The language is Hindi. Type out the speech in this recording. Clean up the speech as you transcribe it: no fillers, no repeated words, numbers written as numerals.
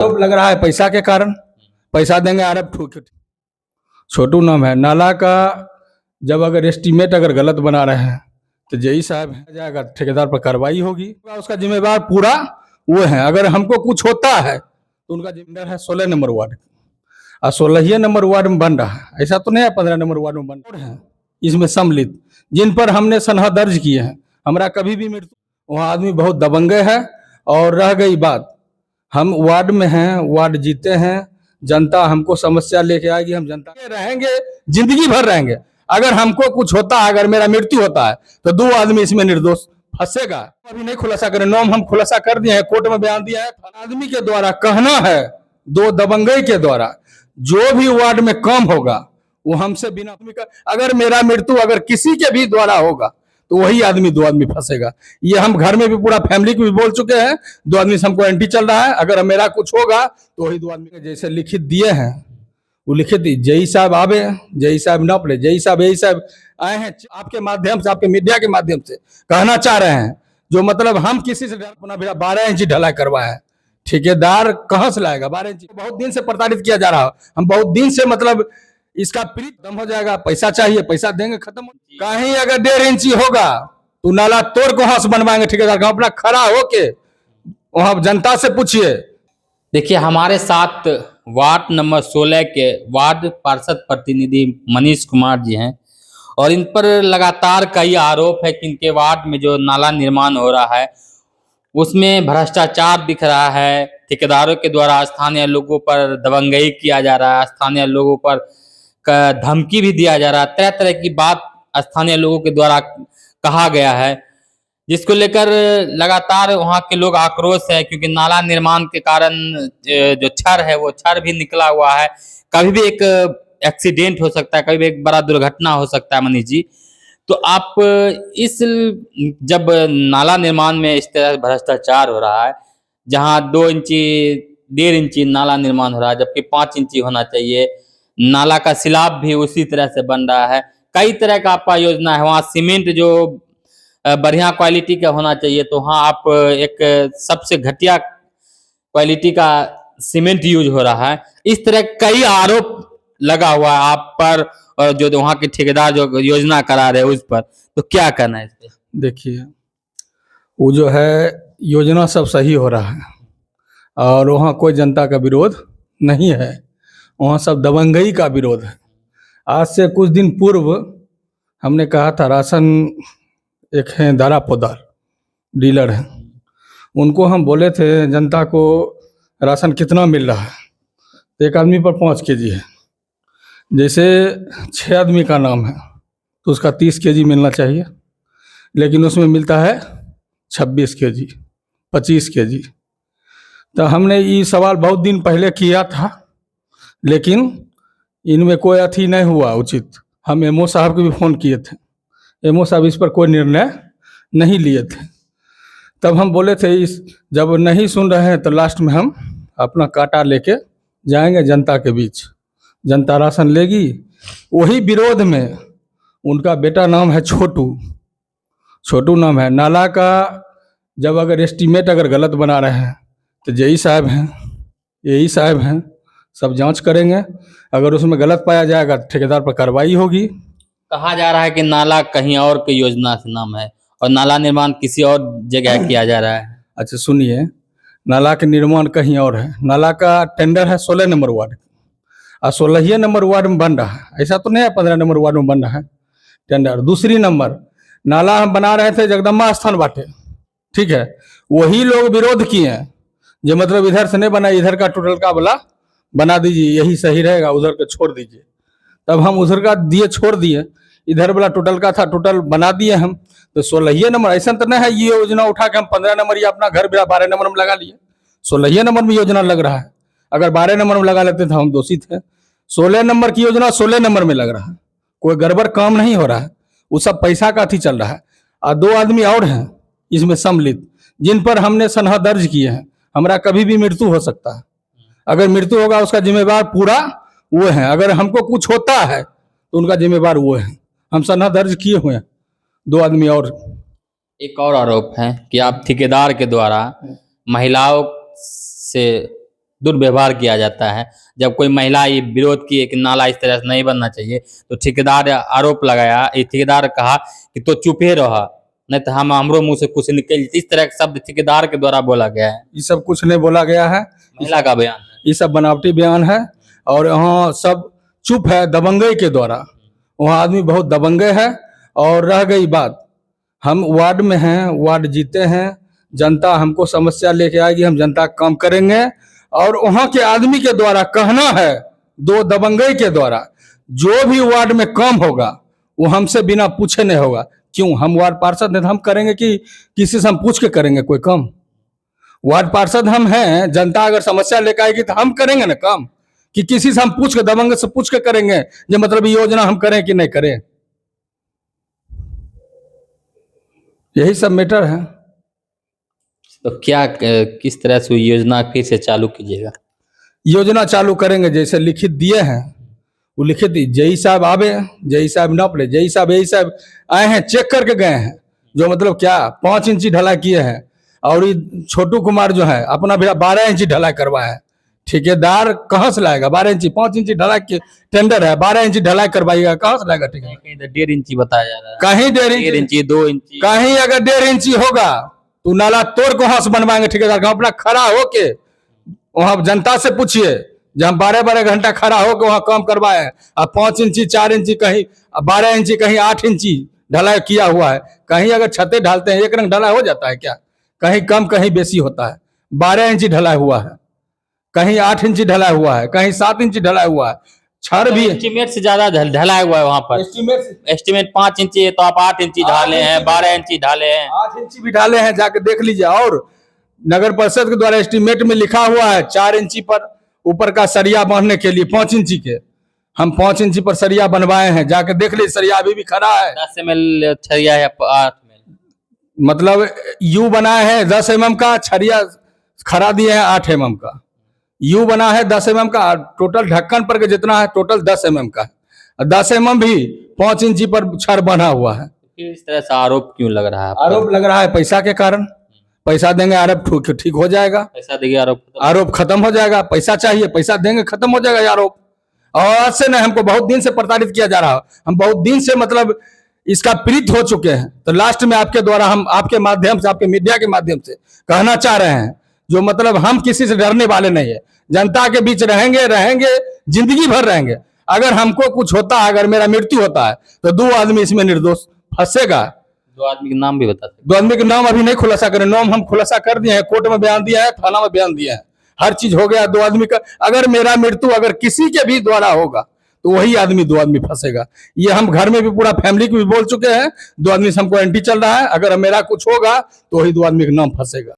आरोप लग रहा है पैसा के कारण, पैसा देंगे आरोप ठोक। छोटू नाम है। नाला का जब अगर एस्टीमेट अगर गलत बना रहे हैं तो जेई साहब है जाएगा, ठेकेदार पर कार्रवाई होगी, उसका जिम्मेवार पूरा वो है। अगर हमको कुछ होता है तो उनका जिम्मेदार है 16 नंबर वार्ड, और 16 नंबर वार्ड में बन रहा है, ऐसा तो नहीं है 15 नंबर वार्ड में बन रहा है। इसमें सम्मिलित जिन पर हमने सनहा दर्ज किए हैं, हमारा कभी भी मृत्यु, वहाँ आदमी बहुत दबंगे है। और रह गई बात, हम वार्ड में हैं, वार्ड जीते हैं, जनता हमको समस्या लेके आएगी, हम जनता के रहेंगे, जिंदगी भर रहेंगे। अगर हमको कुछ होता है, अगर मेरा मृत्यु होता है तो 2 आदमी इसमें निर्दोष फंसेगा। अभी नहीं खुलासा करें, नाम हम खुलासा कर दिए हैं, कोर्ट में बयान दिया है। आदमी के द्वारा कहना है, 2 दबंगई के द्वारा जो भी वार्ड में काम होगा वो हमसे बिना, अगर मेरा मृत्यु अगर किसी के भी द्वारा होगा तो वही आदमी 2 आदमी फंसेगा। ये हम घर में भी पूरा फैमिली को भी बोल चुके हैं, 2 आदमी से हमको एंटी चल रहा है। अगर मेरा कुछ होगा तो वही 2 आदमी जैसे लिखित दिए हैं वो लिखित जेई साहब आवे, जेई साहब न पड़े, जेई साहब यही साहब आए हैं आपके माध्यम से, आपके मीडिया के माध्यम से कहना चाह रहे हैं, जो मतलब हम किसी से अपना 12 इंची ढलाई करवाया है, ठेकेदार कहां से लाएगा 12 इंची? बहुत दिन से प्रताड़ित किया जा रहा है, हम बहुत दिन से मतलब इसका प्रीत खत्म हो जाएगा, पैसा चाहिए, पैसा देंगे, खत्म हो। कहीं अगर 1.5 इंची होगा तो नाला तोड़ को वहां से बनवाएंगे ठेकेदार का, अपना खड़ा होके वहां जनता से पूछिए। देखिए, हमारे साथ वार्ड नंबर 16 के वार्ड पार्षद प्रतिनिधि मनीष कुमार जी हैं, और इन पर लगातार कई आरोप है कि इनके वार्ड में जो नाला निर्माण हो रहा है उसमें भ्रष्टाचार दिख रहा है, ठेकेदारों के द्वारा स्थानीय लोगों पर दबंगई किया जा रहा है, स्थानीय लोगों पर धमकी भी दिया जा रहा है, तरह तरह की बात स्थानीय लोगों के द्वारा कहा गया है, जिसको लेकर लगातार वहां के लोग आक्रोश है। क्योंकि नाला निर्माण के कारण जो क्षर है वो क्षर भी निकला हुआ है, कभी भी एक एक्सीडेंट हो सकता है, कभी भी एक बड़ा दुर्घटना हो सकता है। मनीष जी, तो आप इस जब नाला निर्माण में इस तरह भ्रष्टाचार हो रहा है, जहां 2 इंची 1.5 इंची नाला निर्माण हो रहा है जबकि 5 इंची होना चाहिए, नाला का स्लैब भी उसी तरह से बन रहा है, कई तरह का आपका योजना है, वहाँ सीमेंट जो बढ़िया क्वालिटी का होना चाहिए तो वहाँ आप एक सबसे घटिया क्वालिटी का सीमेंट यूज हो रहा है। इस तरह कई आरोप लगा हुआ है आप पर, और जो वहाँ के ठेकेदार जो योजना करा रहे हैं उस पर, तो क्या करना है इस पे? देखिए, वो जो है योजना सब सही हो रहा है और वहाँ कोई जनता का विरोध नहीं है, वहाँ सब दबंगई का विरोध है। आज से कुछ दिन पूर्व हमने कहा था, राशन एक हैं दारा पोदार डीलर हैं, उनको हम बोले थे जनता को राशन कितना मिल रहा है, तो एक आदमी पर 5 केजी है। जैसे 6 आदमी का नाम है तो उसका 30 केजी मिलना चाहिए, लेकिन उसमें मिलता है 26 केजी, 25 केजी। तो हमने ये सवाल बहुत दिन पहले किया था, लेकिन इनमें कोई अथी नहीं हुआ उचित। हम एमओ साहब को भी फ़ोन किए थे, एमओ साहब इस पर कोई निर्णय नहीं लिए थे। तब हम बोले थे इस जब नहीं सुन रहे हैं तो लास्ट में हम अपना कांटा लेके जाएंगे जनता के बीच, जनता राशन लेगी। वही विरोध में उनका बेटा नाम है छोटू, छोटू नाम है। नाला का जब अगर एस्टीमेट अगर गलत बना रहे हैं तो जेई साहब हैं, यही साहब हैं, सब जांच करेंगे, अगर उसमें गलत पाया जाएगा तो ठेकेदार पर कार्रवाई होगी। कहा जा रहा है कि नाला कहीं और की योजना से नाम है और नाला निर्माण किसी और जगह किया जा रहा है। अच्छा सुनिए, नाला के निर्माण कहीं और है, नाला का टेंडर है 16 नंबर वार्ड और 16 नंबर वार्ड में बन रहा है, ऐसा तो नहीं है 15 नंबर वार्ड में बन रहा है टेंडर। दूसरी नंबर नाला हम बना रहे थे जगदम्बा स्थान बाटे, ठीक है, वही लोग विरोध किए हैं, जो मतलब इधर से नहीं बना, इधर का टोटल का बोला बना दीजिए, यही सही रहेगा, उधर का छोड़ दीजिए। तब हम उधर का दिए छोड़ दिए, इधर वाला टोटल का था, टोटल बना दिए हम। तो 16 नंबर ऐसा तो नहीं है ये योजना उठा के हम 15 नंबर या अपना घर 12 नंबर में लगा लिए, 16 नंबर में योजना लग रहा है। अगर 12 नंबर में लगा लेते तो हम दोषी थे। 16 नंबर की योजना 16 नंबर में लग रहा है, कोई गड़बड़ काम नहीं हो रहा है, वो सब पैसा का अथी चल रहा है। और 2 आदमी और हैं इसमें सम्मिलित, जिन पर हमने सनहा दर्ज किए हैं, हमारा कभी भी मृत्यु हो सकता है, अगर मृत्यु होगा उसका जिम्मेवार पूरा वो है। अगर हमको कुछ होता है तो उनका जिम्मेवार वो है, हम सनहा दर्ज किए हुए हैं। 2 आदमी और। एक और आरोप है कि आप ठेकेदार के द्वारा महिलाओं से दुर्व्यवहार किया जाता है। जब कोई महिला ये विरोध की कि नाला इस तरह से नहीं बनना चाहिए, तो ठेकेदार आरोप लगाया, ये ठेकेदार कहा कि तो चुप ही रहा, नहीं तो हमरो मुंह से कुछ निकल, इस तरह के शब्द ठेकेदार के द्वारा बोला गया है। ये सब कुछ नहीं बोला गया है, महिला का बयान है। ये सब बनावटी बयान है और यहाँ सब चुप है दबंगई के द्वारा। वहाँ आदमी बहुत दबंगे है। और रह गई बात, हम वार्ड में हैं, वार्ड जीते हैं, जनता हमको समस्या लेके आएगी, हम जनता का काम करेंगे। और वहाँ के आदमी के द्वारा कहना है, दो दबंगई के द्वारा, जो भी वार्ड में काम होगा वो हमसे बिना पूछे नहीं होगा। क्यों? हम वार्ड पार्षद हैं तो हम करेंगे कि किसी से हम पूछ के करेंगे कोई काम? वार्ड पार्षद हम हैं, जनता अगर समस्या लेकर आएगी तो हम करेंगे ना काम, कि किसी से हम पूछ के, दबंग से पूछ के करेंगे जो मतलब योजना हम करें कि नहीं करें? यही सब मैटर है। तो क्या किस तरह से योजना फिर से चालू कीजिएगा? योजना चालू करेंगे जैसे लिखित दिए हैं, वो लिखित जेई साहब आवे, जेई साहब नाप ले, जेई साहब यही साहब आए हैं, चेक करके गए हैं, जो मतलब क्या 5 इंची ढलाई किए हैं। और ये छोटू कुमार जो है अपना भी 12 इंची ढलाई करवाया है। ठेकेदार कहाँ से लाएगा 12 इंची? 5 इंची ढलाई के टेंडर है, 12 इंची ढलाई करवाइएगा, कहाँ से लाएगा ठेकेदार? कहीं 1.5 इंची बताया जा रहा है, कहीं 1.5 इंची 2 इंची, कहीं अगर 1.5 इंची होगा तो नाला तोड़ को वहां से बनवाएंगे ठेकेदार का। अपना खड़ा होके वहां जनता से पूछिए, जब हम 12-12 घंटा खड़ा होकर वहां काम करवाए, अब 5 इंची 4 इंची कहीं 12 इंची कहीं 8 इंची ढलाई किया हुआ है। कहीं अगर छतें ढालते हैं एक रंग ढलाई हो जाता है क्या? कहीं कम कहीं बेसी होता है। 12 इंची ढलाई हुआ है, कहीं 8 इंची ढलाई हुआ है, कहीं 7 इंची ढलाई हुआ है। छड़ भी एस्टीमेट से ज्यादा ढलाया हुआ है वहां पर। एस्टीमेट 5 इंची है तो आप 8 इंची ढाले हैं, 12 इंची ढाले हैं, 8 इंची भी ढाले हैं, जाके देख लीजिए। और नगर परिषद के द्वारा एस्टीमेट में लिखा हुआ है 4 इंची पर ऊपर का सरिया बांधने के लिए 5 इंची के, हम 5 इंची पर सरिया बनवाए हैं, जाके देख लीजिए। सरिया अभी भी खड़ा है। 10 ml छरिया है, 8 ml, मतलब यू बना है 10 mm का, छरिया खड़ा दिए हैं 8 mm का। यू बना है 10 mm का, टोटल ढक्कन पर के जितना है टोटल 10 mm का है। 10 mm भी 5 इंची पर छड़ बना हुआ है। फिर इस तरह से आरोप क्यों लग रहा है? आरोप लग रहा है पैसा के कारण। पैसा देंगे आरोप ठीक हो जाएगा, पैसा देंगे आरोप खत्म हो जाएगा। पैसा चाहिए, पैसा देंगे खत्म हो जाएगा आरोप। और आज से नहीं, हमको बहुत दिन से प्रताड़ित किया जा रहा है, हम बहुत दिन से मतलब इसका पीड़ित हो चुके हैं। तो लास्ट में आपके द्वारा हम आपके माध्यम से, आपके मीडिया के माध्यम से कहना चाह रहे हैं, जो मतलब हम किसी से डरने वाले नहीं है, जनता के बीच रहेंगे जिंदगी भर रहेंगे। अगर हमको कुछ होता है, अगर मेरा मृत्यु होता है तो 2 आदमी इसमें निर्दोष फंसेगा। 2 आदमी के नाम भी बता सकते? 2 आदमी के नाम अभी नहीं खुलासा करें, नाम हम खुलासा कर दिए हैं, कोर्ट में बयान दिया है, थाना में बयान दिया है, हर चीज हो गया। 2 आदमी का अगर मेरा मृत्यु अगर किसी के भी द्वारा होगा तो वही आदमी 2 आदमी फंसेगा। ये हम घर में भी पूरा फैमिली को भी बोल चुके हैं, 2 आदमी से हमको एंटी चल रहा है। अगर मेरा कुछ होगा तो वही 2 आदमी का नाम फंसेगा।